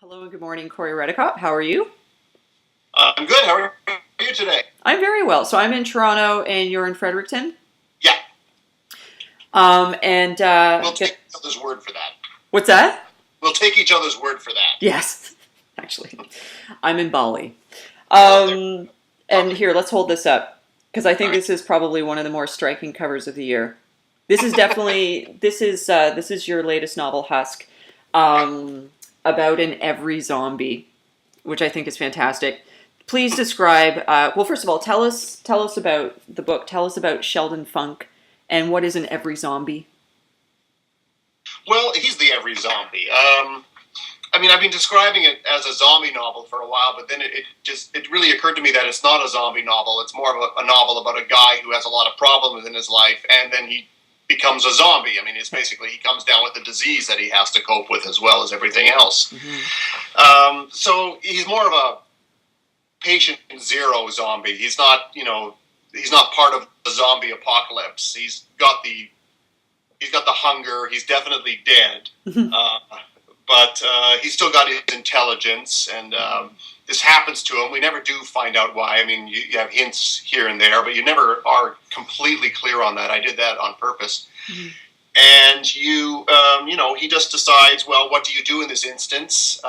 Hello and good morning, Corey Redekop. How are you? I'm good. How are you today? I'm very well. So I'm in Toronto and you're in Fredericton. Yeah, And we'll take each other's word for that. what's that? We'll take each other's word for that. Yes, actually, I'm in Bali. Well, And here, let's hold this up because I think All right. this is probably one of the more striking covers of the year. This is definitely this is your latest novel, Husk, about an every-zombie, which I think is fantastic. Please describe. Well, first of all, tell us about the book. Tell us about Sheldon Funk and what is an every-zombie. Well, he's the every zombie. I've been describing it as a zombie novel for a while, but then it really occurred to me that it's not a zombie novel. It's more of a novel about a guy who has a lot of problems in his life, and then he becomes a zombie. I mean, it's basically he comes down with a disease that he has to cope with as well as everything else. So he's more of a patient zero zombie. He's not, he's not part of the zombie apocalypse. He's got the hunger. He's definitely dead, but he's still got his intelligence, and this happens to him. We never do find out why. I mean, you have hints here and there, but you never are completely clear on that. I did that on purpose. And he just decides, well, what do you do in this instance?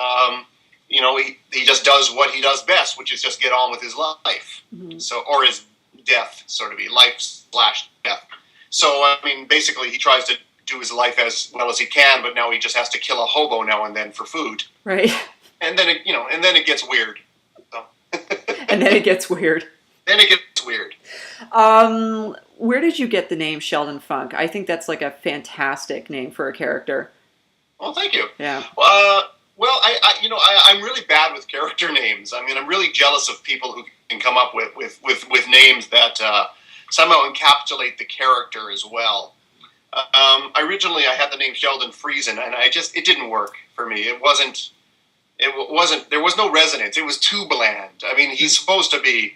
He just does what he does best, which is just get on with his life. So, or his death, sort of, life/death. So, basically, he tries to do his life as well as he can, but now he just has to kill a hobo now and then for food. Right. And then it gets weird. So. And then it gets weird. Then it gets weird. Where did you get the name Sheldon Funk? I think that's like a fantastic name for a character. Well, thank you. Yeah. Well, I'm really bad with character names. I mean, I'm really jealous of people who can come up with names that somehow encapsulate the character as well. Originally, I had the name Sheldon Friesen, and it didn't work for me. It wasn't. There was no resonance. It was too bland. I mean, he's supposed to be,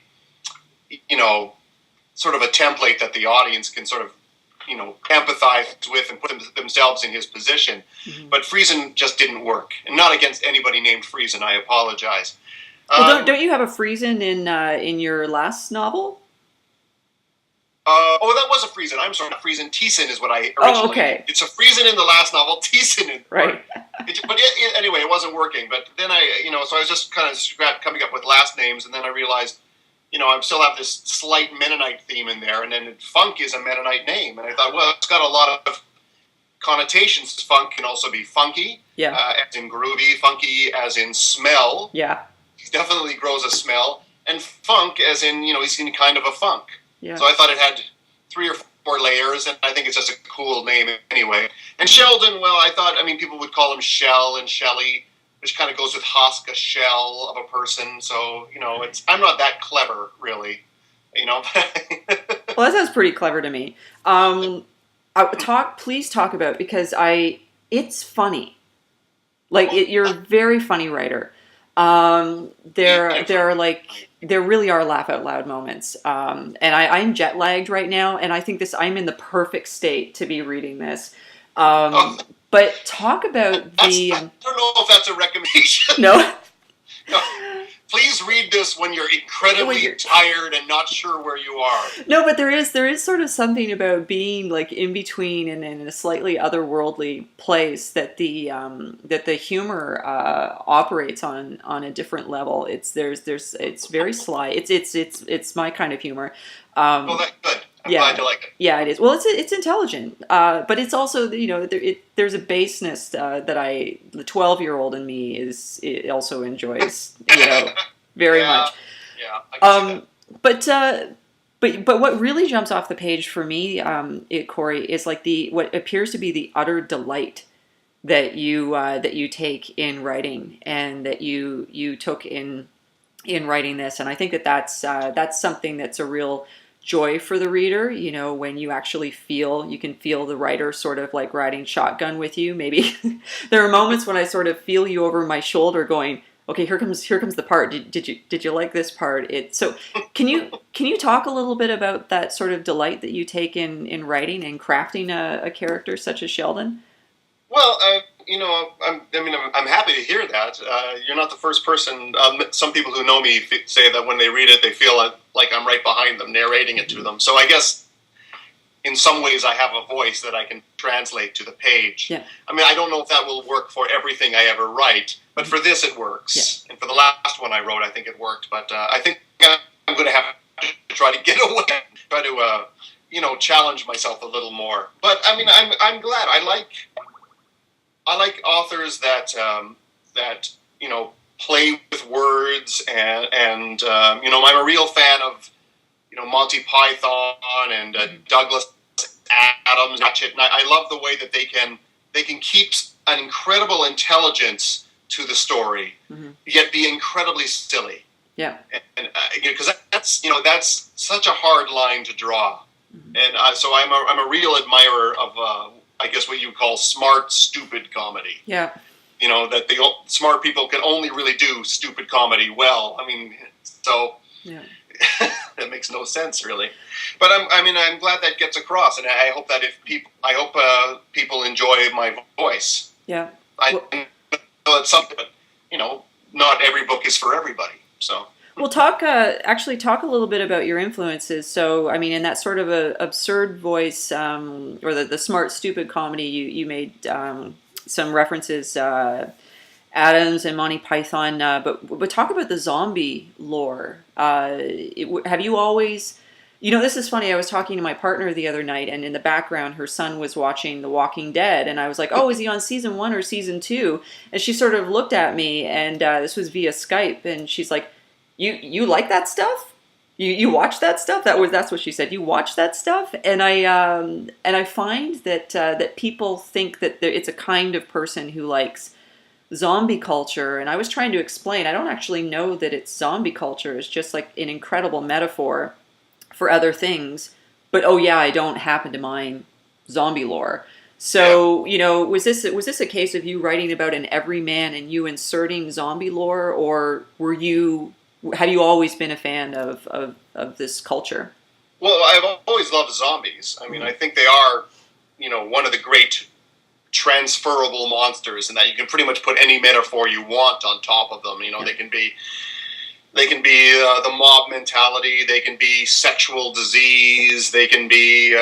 sort of a template that the audience can sort of, empathize with and put themselves in his position. But Friesen just didn't work. And not against anybody named Friesen. I apologize. Well, don't you have a Friesen in your last novel? That was a Friesen. I'm sorry, Friesen. Thiessen is what I originally... Oh, okay. It's a Friesen in the last novel, Thiessen in... Right. Anyway, it wasn't working. But then so I was just kind of coming up with last names, and then I realized, I still have this slight Mennonite theme in there, and then Funk is a Mennonite name. And I thought, well, it's got a lot of connotations. Funk can also be funky, as in groovy, funky as in smell. Yeah. He definitely grows a smell. And funk as in, he's in kind of a funk. Yeah. So I thought it had 3 or 4 layers, and I think it's just a cool name anyway. And Sheldon, well, I thought, people would call him Shell and Shelley, which kind of goes with Husk, a shell of a person. So, I'm not that clever, really, Well, that sounds pretty clever to me. Please talk about, because it's funny. You're a very funny writer. There really are laugh out loud moments. And I'm jet lagged right now, and I think I'm in the perfect state to be reading this. But talk about I don't know if that's a recommendation. No? No. Please read this when you're incredibly tired and not sure where you are. No, but there is sort of something about being in between and in a slightly otherworldly place that the humor operates on a different level. It's very sly. It's my kind of humor. Well, that's good. I'm glad you like it. Yeah, it is. Well, it's intelligent, but it's also there's a baseness that the 12-year-old in me it also enjoys very much. Yeah, I can see that. But what really jumps off the page for me, Corey, is what appears to be the utter delight that you take in writing, and that you took in writing this, and I think that's something that's a real joy for the reader, when you actually you can feel the writer sort of riding shotgun with you. Maybe there are moments when I sort of feel you over my shoulder going, okay, here comes the part. Did you like this part? So can you talk a little bit about that sort of delight that you take in writing and crafting a character such as Sheldon? Well, I'm happy to hear that. You're not the first person. Some people who know me say that when they read it, they feel like I'm right behind them, narrating it to them. So I guess in some ways I have a voice that I can translate to the page. Yeah. I mean, I don't know if that will work for everything I ever write, but for this it works. Yeah. And for the last one I wrote, I think it worked. But I think I'm going to have to try to get away, try to challenge myself a little more. But I mean, I'm glad. I like authors that play with words and I'm a real fan of Monty Python and Douglas Adams, and I love the way that they can keep an incredible intelligence to the story, yet be incredibly silly. Yeah, and because that's such a hard line to draw, and so I'm a real admirer of I guess what you call smart, stupid comedy. Yeah, that the smart people can only really do stupid comedy well. I mean, so. Yeah. That makes no sense, really. But I'm glad that gets across, and I hope that people enjoy my voice. Yeah. I know it's something, but not every book is for everybody. So. We'll talk a little bit about your influences. So, I mean, in that sort of a absurd voice, or the smart, stupid comedy, you made some references. Adams and Monty Python, but talk about the zombie lore. Have you always, this is funny, I was talking to my partner the other night, and in the background her son was watching The Walking Dead, and I was like, oh, is he on season 1 or season 2? And she sort of looked at me, and this was via Skype, and she's like, you like that stuff? You watch that stuff? That's what she said. You watch that stuff? And I find that people think that it's a kind of person who likes zombie culture, and I was trying to explain, I don't actually know that it's zombie culture. It's just like an incredible metaphor for other things. But oh yeah, I don't happen to mind zombie lore. So, was this a case of you writing about an everyman and you inserting zombie lore, or have you always been a fan of this culture? Well, I've always loved zombies. I mean, I think they are, one of the great transferable monsters, and that you can pretty much put any metaphor you want on top of them. They can be the mob mentality, they can be sexual disease, they can be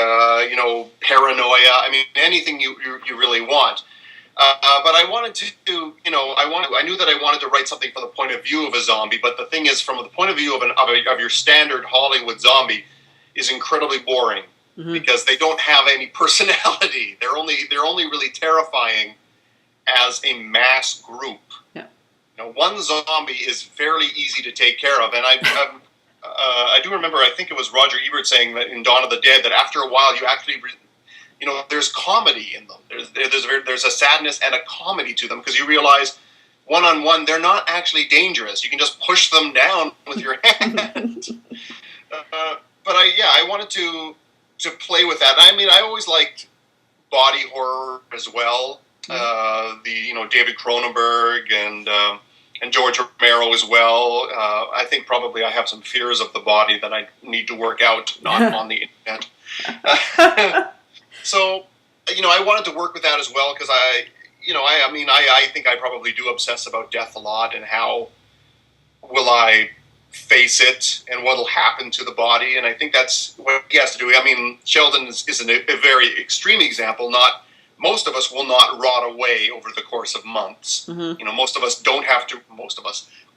paranoia. I mean, anything you really want. But I wanted to I knew that I wanted to write something from the point of view of a zombie. But the thing is, from the point of view of your standard Hollywood zombie, is incredibly boring. Because they don't have any personality. They're only really terrifying as a mass group. Yeah. One zombie is fairly easy to take care of, and I do remember. I think it was Roger Ebert saying that in Dawn of the Dead that after a while you actually, there's comedy in them. There's a sadness and a comedy to them, because you realize one-on-one they're not actually dangerous. You can just push them down with your hand. But I wanted to play with that. I mean, I always liked body horror as well. David Cronenberg and George Romero as well. I think probably I have some fears of the body that I need to work out, not on the internet. So, I wanted to work with that as well, because I think I probably do obsess about death a lot, and how will I face it and what will happen to the body. And I think that's what he has to do. I mean, Sheldon is a very extreme example. Most of us will not rot away over the course of months. Most of us don't have to.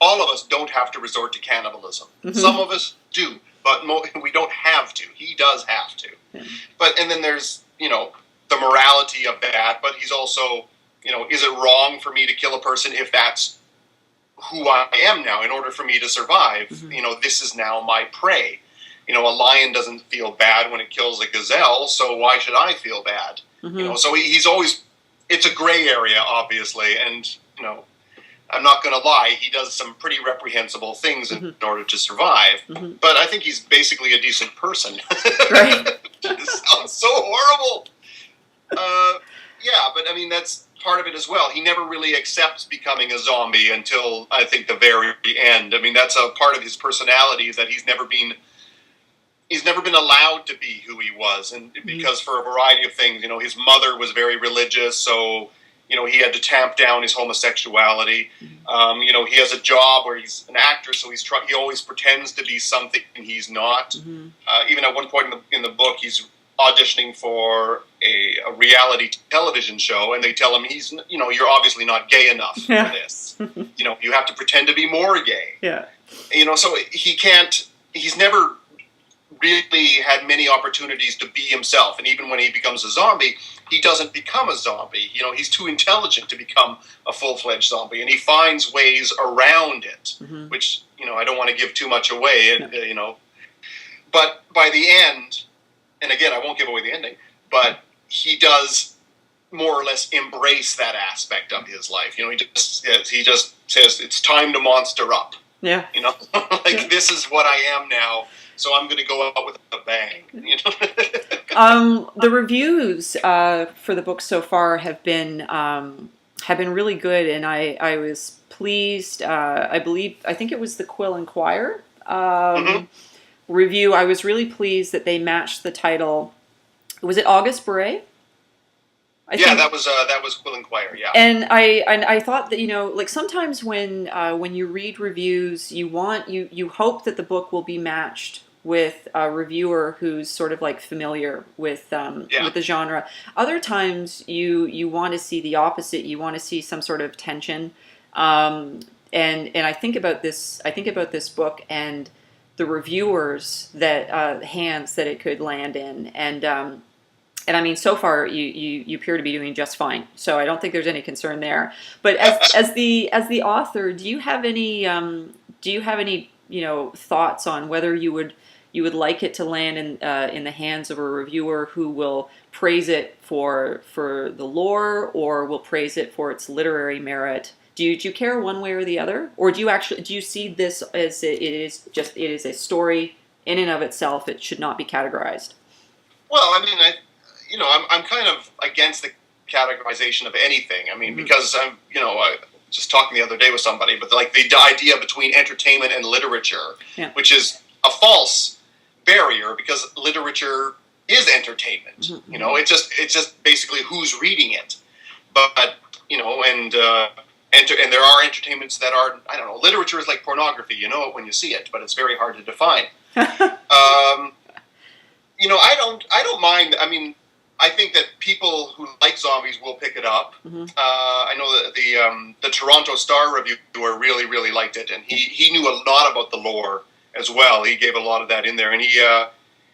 All of us don't have to resort to cannibalism. Some of us do, but we don't have to. He does have to. And then there's the morality of that. But he's also is it wrong for me to kill a person if that's who I am now? In order for me to survive, this is now my prey. A lion doesn't feel bad when it kills a gazelle, so why should I feel bad? So he's always, it's a gray area, obviously, and I'm not going to lie, he does some pretty reprehensible things in order to survive. But I think he's basically a decent person. Right? It sounds so horrible. But I mean, that's part of it as well. He never really accepts becoming a zombie until, I think, the very end. I mean, that's a part of his personality, is that he's never been allowed to be who he was, and because for a variety of things, his mother was very religious, so he had to tamp down his homosexuality. He has a job where he's an actor, so he always pretends to be something he's not. Even at one point in the book, he's auditioning for a reality television show, and they tell him you're obviously not gay enough for this. You have to pretend to be more gay. Yeah. So he's never really had many opportunities to be himself, and even when he becomes a zombie, he doesn't become a zombie. He's too intelligent to become a full-fledged zombie, and he finds ways around it, which, I don't want to give too much away, but by the end, and again, I won't give away the ending, but he does more or less embrace that aspect of his life. He just says, it's time to monster up. Yeah. This is what I am now, so I'm going to go out with a bang. The reviews for the book so far have been really good, and I was pleased. I think it was the Quill and Quire review. I was really pleased that they matched the title. Was it August Beret? I think that was Quill and Quire. Yeah, and I thought that sometimes when you read reviews, you hope that the book will be matched with a reviewer who's sort of familiar with the genre. Other times you want to see the opposite. You want to see some sort of tension. And I think about this book and the reviewers hands that it could land in, and I mean, so far you appear to be doing just fine. So I don't think there's any concern there. But as the author, do you have any thoughts on whether you would like it to land in the hands of a reviewer who will praise it for the lore, or will praise it for its literary merit? Do you care one way or the other, or do you see this as it is a story in and of itself? It should not be categorized. Well, I mean, I'm kind of against the categorization of anything. I mean, because I'm, I just talking the other day with somebody, but the idea between entertainment and literature, which is a false barrier, because literature is entertainment. It's just basically who's reading it. But and there are entertainments that are, I don't know, literature is like pornography. You know it when you see it, but it's very hard to define. I don't mind. I mean, I think that people who like zombies will pick it up. I know that the Toronto Star reviewer really, really liked it, and he knew a lot about the lore as well. He gave a lot of that in there, and he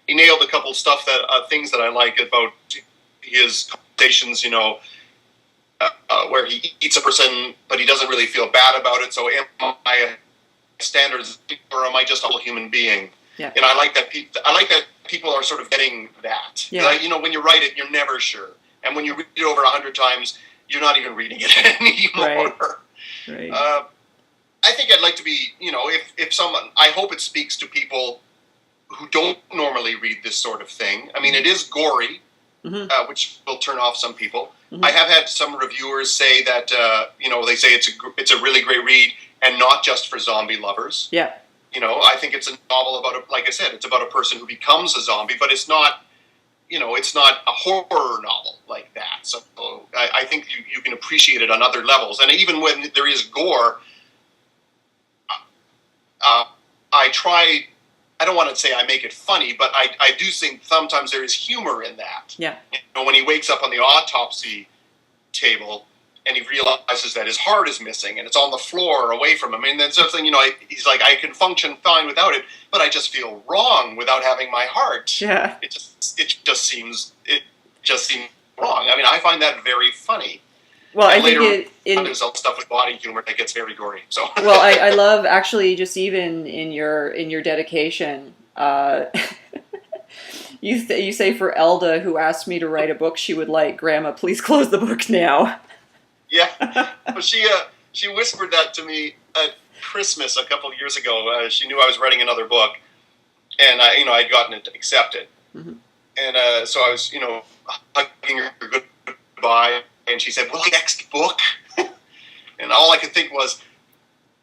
nailed a couple stuff things that I like about his conversations. Where he eats a person, but he doesn't really feel bad about it. So am I a standards, or am I just a whole human being? Yeah. And I like that people are sort of getting that. Yeah. When you write it, you're never sure. And when you read it over 100 times, you're not even reading it anymore. Right. I think I'd like to be, if someone, I hope it speaks to people who don't normally read this sort of thing. I mean, it is gory, which will turn off some people. I have had some reviewers say that, they say it's a really great read, and not just for zombie lovers. Yeah. I think it's a novel about, like I said, it's about a person who becomes a zombie, but it's not, it's not a horror novel like that. So I think you can appreciate it on other levels. And even when there is gore, I don't want to say I make it funny, but I do think sometimes there is humor in that. Yeah. When he wakes up on the autopsy table and he realizes that his heart is missing and it's on the floor away from him, and then something, he's like, I can function fine without it, but I just feel wrong without having my heart. Yeah. It just seems wrong. I mean, I find that very funny. Well, and I think there's stuff with body humor that gets very gory. So. Well, I love, actually, just even in your dedication, you say, for Elda, who asked me to write a book she would like, Grandma, please close the book now. Yeah, she whispered that to me at Christmas a couple of years ago. She knew I was writing another book, and I'd gotten it accepted, and so I was hugging her goodbye. And she said, well, next book? And all I could think was,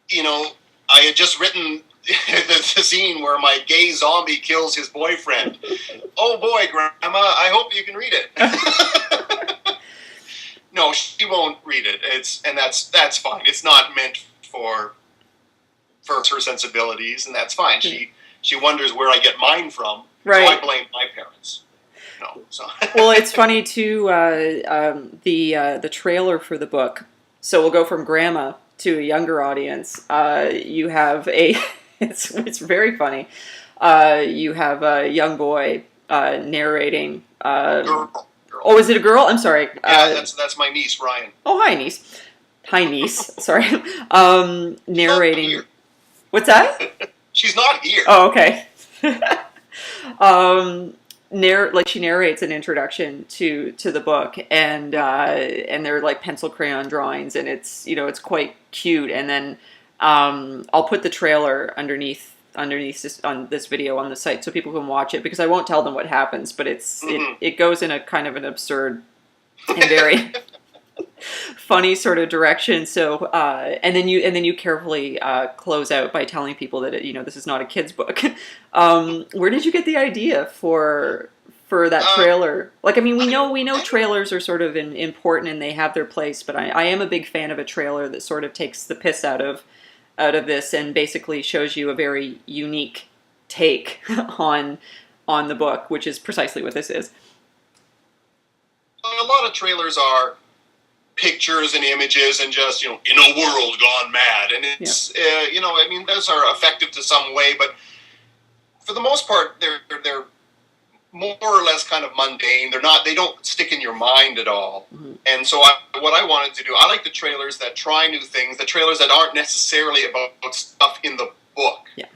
I had just written the scene where my gay zombie kills his boyfriend. Oh boy, Grandma, I hope you can read it. No, she won't read it. That's fine. It's not meant for her sensibilities, and that's fine. She wonders where I get mine from. Right. So I blame my parents. No, so. Well, it's funny too. The trailer for the book. So we'll go from grandma to a younger audience. You have a. It's very funny. You have a young boy narrating. Girl. Oh, is it a girl? I'm sorry. Yeah, that's my niece, Ryan. Oh, hi, niece. Hi, niece. Sorry. Narrating. What's that? She's not here. Oh, okay. She narrates an introduction to the book, and they're like pencil crayon drawings, and it's quite cute. And then I'll put the trailer underneath this, on this video on the site, so people can watch it, because I won't tell them what happens, but it goes in a kind of an absurd and very funny sort of direction. So and then you carefully close out by telling people that this is not a kid's book. Where did you get the idea for that trailer? Like, I mean, we know trailers are sort of important and they have their place, but I am a big fan of a trailer that sort of takes the piss out of this and basically shows you a very unique take on the book, which is precisely what this is. A lot of trailers are pictures and images and just, in a world gone mad. And it's, I mean, those are effective to some way, but for the most part, they're more or less kind of mundane. They don't stick in your mind at all. Mm-hmm. And so what I wanted to do, I like the trailers that try new things, the trailers that aren't necessarily about stuff in the book. Yeah.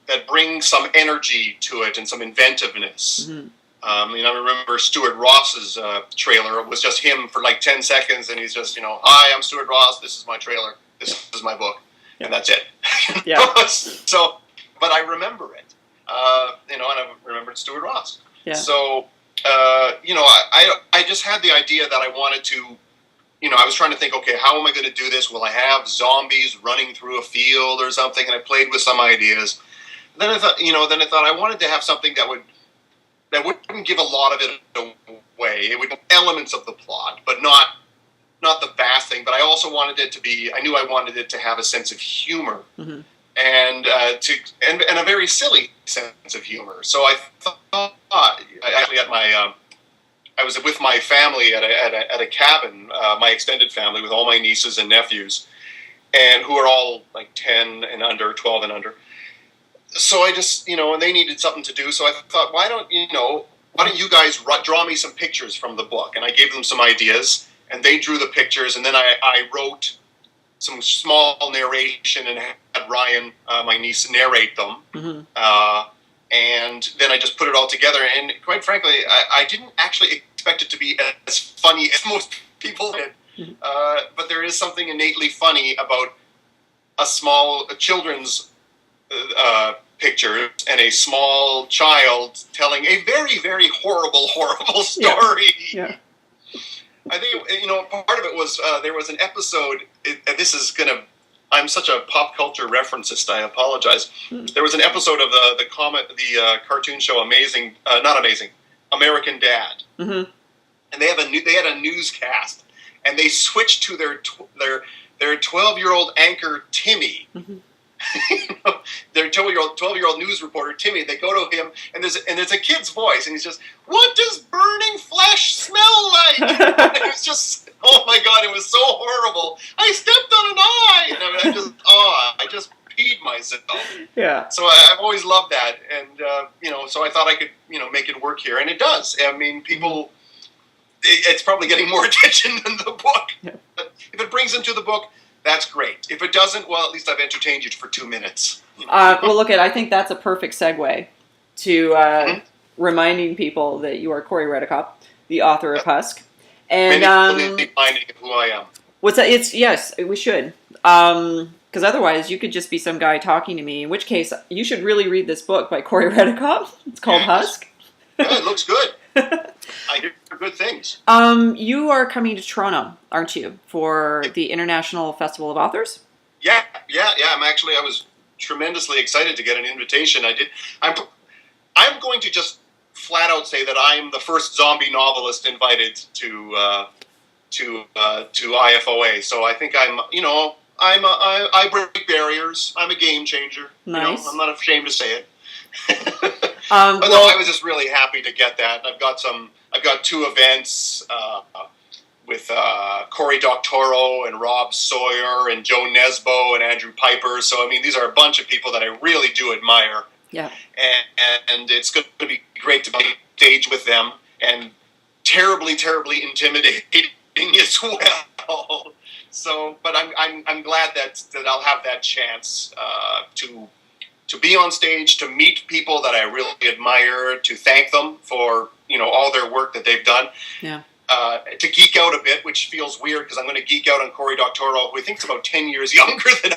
That bring some energy to it and some inventiveness. Mm-hmm. I remember Stuart Ross's trailer. It was just him for like 10 seconds, and he's just, hi, I'm Stuart Ross. This is my trailer. This is my book, and that's it. Yeah. So, but I remember it, and I remembered Stuart Ross. Yeah. So, I just had the idea that I wanted to, I was trying to think, okay, how am I going to do this? Will I have zombies running through a field or something? And I played with some ideas. And then I thought, I wanted to have something that wouldn't give a lot of it away. It would have elements of the plot, but not the vast thing. But I also wanted it to be. I knew I wanted it to have a sense of humor, mm-hmm. and a very silly sense of humor. So I thought, actually, I was with my family at a cabin, my extended family with all my nieces and nephews, and who are all like 10 and under, 12 and under. So I just, and they needed something to do. So I thought, why don't you guys draw me some pictures from the book? And I gave them some ideas, and they drew the pictures. And then I wrote some small narration and had Ryan, my niece, narrate them. Mm-hmm. And then I just put it all together. And quite frankly, I didn't actually expect it to be as funny as most people did. Mm-hmm. But there is something innately funny about a children's picture and a small child telling a very, very horrible story. Yeah. I think, part of it was there was an episode, and this is I'm such a pop culture referencist, I apologize. There was an episode of the cartoon show American Dad. Mm-hmm. And they had a newscast, and they switched to their 12-year-old anchor Timmy. Mm-hmm. Their 12-year-old news reporter Timmy. They go to him, and there's a kid's voice, and he's just, "What does burning flesh smell like?" And it was just, oh my god, it was so horrible. I stepped on an eye, and I just peed myself. Yeah. So I've always loved that, and so I thought I could make it work here, and it does. I mean, people. It's probably getting more attention than the book. Yeah. But if it brings them to the book, that's great. If it doesn't, well, at least I've entertained you for 2 minutes. Well, I think that's a perfect segue to reminding people that you are Corey Redekop, the author of Husk. And reminding who I am. What's that? Yes, we should. Because otherwise, you could just be some guy talking to me. In which case, you should really read this book by Corey Redekop. It's called Husk. Yeah, it looks good. I hear good things. You are coming to Toronto, aren't you, for the International Festival of Authors? Yeah. I was tremendously excited to get an invitation. I'm going to just flat out say that I'm the first zombie novelist invited to IFOA. So I think I break barriers. I'm a game changer. Nice. You know, I'm not ashamed to say it. Well, no, I was just really happy to get that. I've got 2 events with Corey Redekop and Rob Sawyer and Joe Nesbo and Andrew Pyper. So I mean, these are a bunch of people that I really do admire. Yeah. And it's going to be great to be on stage with them, and terribly, terribly intimidating as well. So, but I'm glad that I'll have that chance to be on stage, to meet people that I really admire, to thank them for all their work that they've done. Yeah. To geek out a bit, which feels weird because I'm going to geek out on Corey Redekop, who I think is about 10 years younger than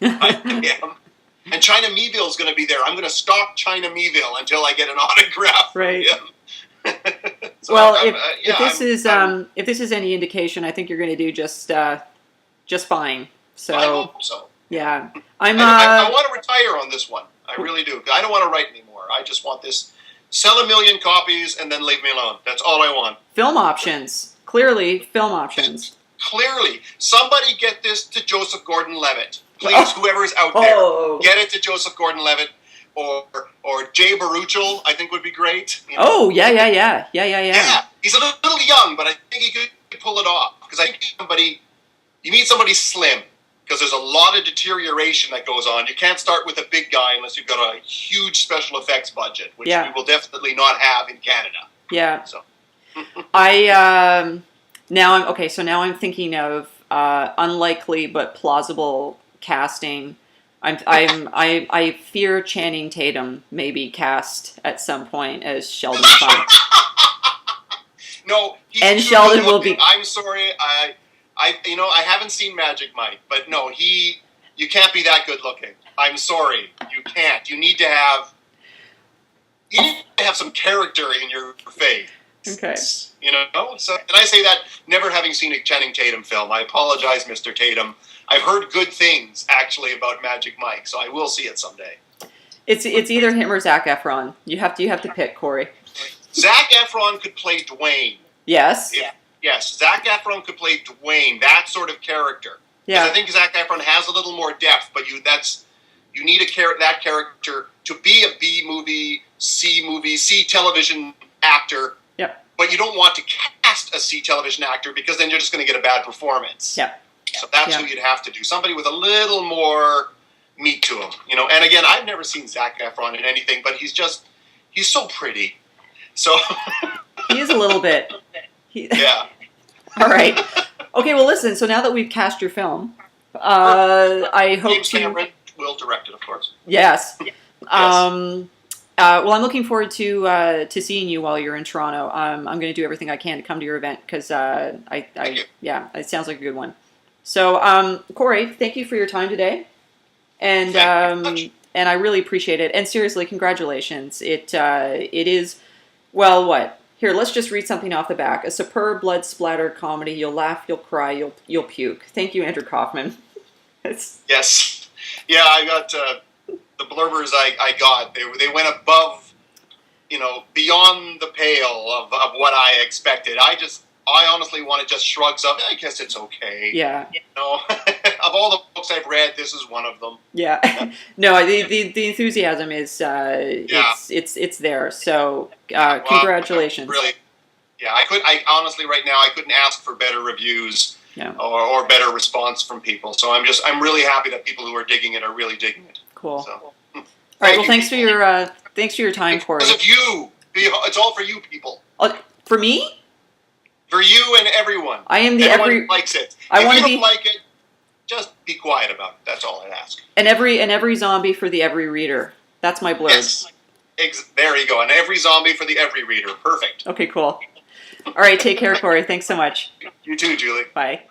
I am. And China Meeville is going to be there. I'm going to stalk China Meeville until I get an autograph right. from him. So well, if this is any indication, I think you're going to do just fine. So I hope so. Yeah, I want to retire on this one. I really do. I don't want to write anymore. I just want this. Sell 1 million copies and then leave me alone. That's all I want. Film options. Clearly, film options. Clearly. Somebody get this to Joseph Gordon-Levitt. Please, whoever's out there, get it to Joseph Gordon-Levitt or Jay Baruchel, I think would be great. Oh, yeah. Yeah, he's a little young, but I think he could pull it off. Because I think you need somebody slim. Because there's a lot of deterioration that goes on. You can't start with a big guy unless you've got a huge special effects budget, which we will definitely not have in Canada. Yeah. So. Now I'm thinking of unlikely but plausible casting. I fear Channing Tatum may be cast at some point as Sheldon Funk. No, and Sheldon will be. I'm sorry, I haven't seen Magic Mike, but no, you can't be that good looking. I'm sorry, you can't. You need to have some character in your face. Okay. So, and I say that never having seen a Channing Tatum film. I apologize, Mr. Tatum. I've heard good things actually about Magic Mike, so I will see it someday. It's either him or Zac Efron. You have to pick, Corey. Zac Efron could play Dwayne. Yes. Yes, Zac Efron could play Dwayne, that sort of character. Yeah. I think Zac Efron has a little more depth, but you need that character to be a B movie, C television actor. Yep. But you don't want to cast a C television actor because then you're just going to get a bad performance. Yep. So that's who you'd have to do. Somebody with a little more meat to him, And again, I've never seen Zac Efron in anything, but he's so pretty. So he is a little bit. Yeah. All right. Okay. Well, listen. So now that we've cast your film, I hope James Cameron will direct it, of course. Yes. Yes. Well, I'm looking forward to seeing you while you're in Toronto. I'm going to do everything I can to come to your event because it sounds like a good one. So, Corey, thank you for your time today, and I really appreciate it. And seriously, congratulations. It is, well, what? Here, let's just read something off the back. A superb blood-splattered comedy. You'll laugh, you'll cry, you'll puke. Thank you, Andrew Kaufman. Yes. Yeah, I got the blurbers I got. They went above, beyond the pale of what I expected. I honestly wanted just shrugs of, I guess it's okay. Yeah. Of all the books I've read, this is one of them. Yeah. No, the enthusiasm is it's there. So congratulations. Really, I honestly right now I couldn't ask for better reviews or better response from people. So I'm really happy that people who are digging it are really digging it. Cool. So, all right. Well, thanks for your time, Corey. Because of you, it's all for you people. For me. For you and everyone. I am the everyone likes it. If you don't like it, just be quiet about it. That's all I ask. And every zombie for the every reader. That's my blurb. Yes. There you go. And every zombie for the every reader. Perfect. Okay, cool. All right, take care, Corey. Thanks so much. You too, Julie. Bye.